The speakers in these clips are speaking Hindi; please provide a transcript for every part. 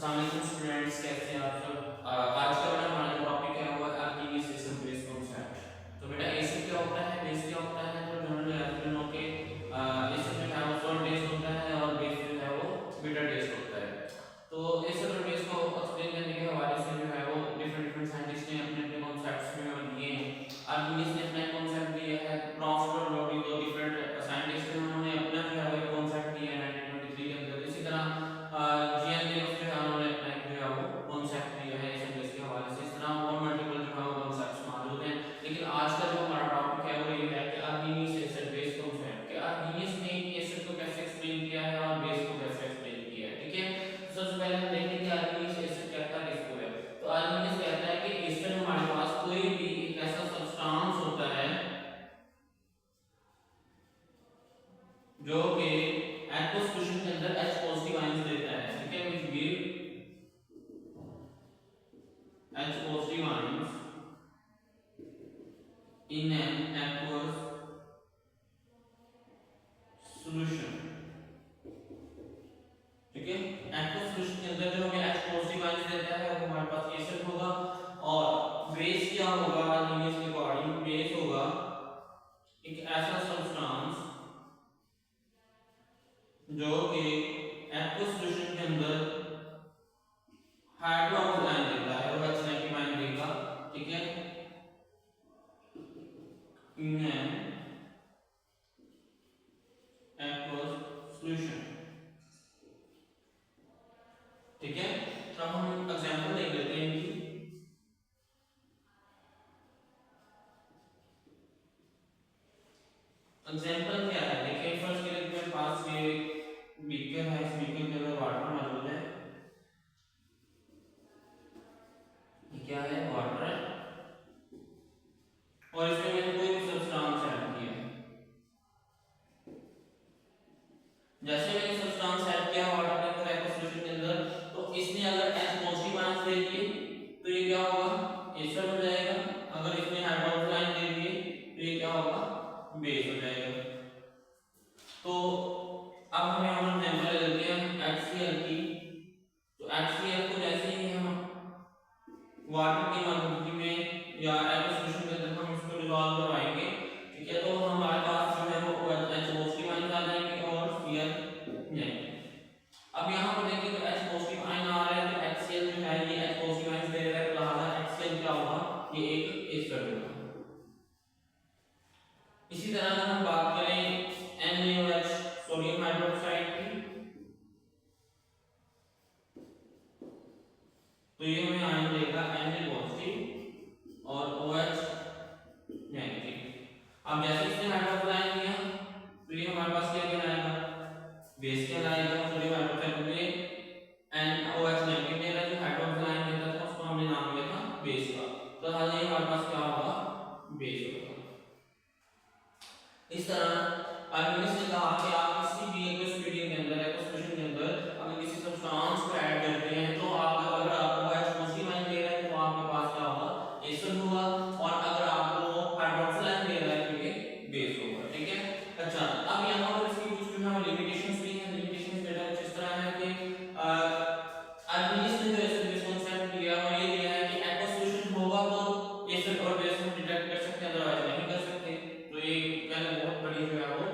अस्सलाम वालेकुम स्टूडेंट्स, कैसे हैं आप सब। आज का हमारा जो टॉपिक है वो है आर्किमीडेस एसिड बेस कॉन्सेप्ट। तो बेटा एसिड क्या होता है, बेस क्या होता है। तो जनरल एल्केनों के एसिड जो है वो सॉल्ट बेस होता है और बेस जो है वो बिटर बेस होता है। तो एसिड और बेस को एक्सप्लेन करने के हवाले से जो है वो डिफरेंट साइंटिस्ट ने अपने अपने कॉन्सेप्ट्स जो है दिए हैं। आर्किमीडेस ने अपना कॉन्सेप्ट दिया है, प्रॉस्ट और लोडी, दो डिफरेंट साइंटिस्ट हैं, उन्होंने अपना जो है वो कॉन्सेप्ट दिया है 1923 के अंदर। इसी तरह जीएन ने जो है उन्होंने अपना जो है वो कॉन्सेप्ट दिया है एसिड बेस के हवाले से। इस तरह और मल्टीपल जो है वो कॉन्सेप्ट्स मौजूद हैं, लेकिन आज का जो हमारा टॉपिक है वो ये है कि आर्किमीडेस एसिड बेस कॉन्सेप्ट, कि आर्किमीडेस ने एसिड को कैसे एक्सप्लेन किया है और बेस को कैसे एक्सप्लेन किया है। ठीक है, तो सबसे पहले हम देखेंगे आर्किमीडेस एसिड कहता किसको है। तो आर्किमीडेस कहता है कि एसिड हमारे पास कोई भी एक ऐसा सब्सटेंस होता है जो कि एक्वस सॉल्यूशन के अंदर H पॉजिटिव आयंस देता है। ठीक है, which give H positive ions in an aqueous solution. ठीक है, एक्वस सॉल्यूशन के अंदर जो हमें H पॉजिटिव आयंस देता है वो हमारे पास एसिड होगा। और बेस क्या होगा, आर्किमीडेस के अकॉर्डिंग बेस होगा एक ऐसा सब्सटेंस जो कि एक्वस सॉल्यूशन के अंदर हाइड्रोक्साइड आयन देता है और H नेगेटिव आयन देगा। ठीक है, इन एक्वस सॉल्यूशन। ठीक है, तो हम एग्जांपल देख लेते हैं इनकी। एग्जांपल क्या है, देखिए फर्स्ट के लिए मेरे पास ये बीकर है, इस बीकर के अंदर वाटर मौजूद है। ये क्या है, वाटर है, और इसमें मैंने कोई भी सब्सटेंस ऐड किया है। जैसे मैंने सब्सटेंस ऐड किया वाटर के अंदर एक्वस सॉल्यूशन के अंदर, तो इसने अगर H पॉजिटिव आयंस दे दिए तो ये क्या होगा, एसिड हो जाएगा। अगर इसने हाइड्रोक्साइड आयन दे दिए तो ये क्या होगा, बेस हो जाएगा। तो अब हमें हम एग्जांपल ले लेते हैं HCl की। तो HCl को जैसे ही हम वाटर की मौजूदगी में या एक्वस सॉल्यूशन के अंदर हम इसको डिसॉल्व करवाएंगे, ठीक है, तो हमारे पास जो है वो H पॉजिटिव आयन आ जाएंगे और Cl नहीं। अब यहाँ पर देखिए तो H पॉजिटिव आयन आ रहा है, तो HCl जो है ये H पॉजिटिव आयन दे रहा है, तो लिहाजा HCl क्या होगा, ये एक एसिड होगा। इसी तरह अगर हम बात करें NaOH सोडियम हाइड्रोक्साइड की, तो ये हमें आयन देगा Na पॉजिटिव और OH नेगेटिव। अब जैसे इसने हाइड्रोक्साइड आयन दिया तो ये हमारे पास क्या कहलाएगा, बेस कहलाएगा। सोडियम हाइड्रोक्साइड में NaOH नेगेटिव दे रहा है, जो हाइड्रोक्साइड आयन देता था उसको हमने नाम दिया था बेस का, तो हाल ये हमारे पास क्या होगा, बेस होगा। इस तरह आर्किमीडेस ने कहा कि आप किसी भी एक्वस मीडियम के अंदर, एक्वस सॉल्यूशन के अंदर अगर किसी सब्सटेंस को ऐड करते हैं तो आप अगर आपको H पॉजिटिव आयन दे रहा है तो आपके पास क्या होगा, एसिड होगा, और अगर आपको हाइड्रोक्साइड आयन दे रहा है तो ये बेस होगा। ठीक है, अच्छा अब यहां पर इसकी कुछ जो है लिमिटेशंस भी हैं। लिमिटेशंस बेटा कुछ इस तरह है कि आर्किमीडेस ने जो एसिड बेस कांसेप्ट दिया वो ये दिया है कि एक्वस सॉल्यूशन होगा तो एसिड और बेस हम डिटेक्ट कर सकते हैं, अदरवाइज नहीं कर सकते। तो ये कहने बहुत बड़ी जो है वो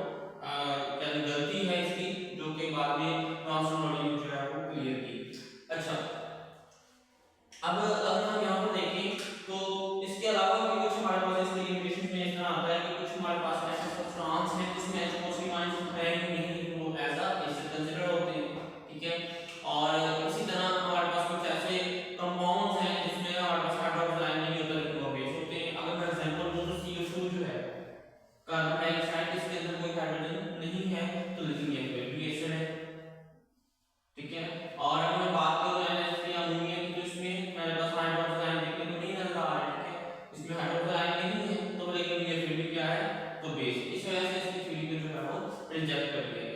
कहने गलती है इसकी, जो कि बाद में ट्रांसफॉर्मर जो है वो क्लियर की। अच्छा, अब अगर हम यहाँ पर देखें तो इसके अलावा भी कुछ हमारे पास इसकी लिमिटेशंस में इतना आता है कि कुछ हमारे पास ऐसे सब्सटेंस हैं जिसमें H पॉजिटिव आयंस है ही नहीं, लेकिन वो एज अ एसिड कंसीडर होते हैं। ठीक है, और इसी तरह हमारे पास कुछ ऐसे कंपाउंड्स हैं जिसमें हमारे पास हाइड्रोक्साइड आयन नहीं होता लेकिन वो बेस होते हैं। अगर मैं एग्जांपल दूं तो CO2 जो है, कार्बन डाइऑक्साइड, इसके अंदर कोई हाइड्रोजन नहीं है तो लेकिन ये फिर भी एसिड है। ठीक है, और अगर मैं बात करूं NH3 या अमोनिया की, तो इसमें मेरे पास हाइड्रोक्साइड आयन देखने को नहीं नजर आ रहा है। ठीक है, इसमें हाइड्रोक्साइड आयन नहीं है तो लेकिन ये फिर भी क्या है, तो बेस। इस वजह से इसकी थ्योरी को जो है वो रिजेक्ट कर दिया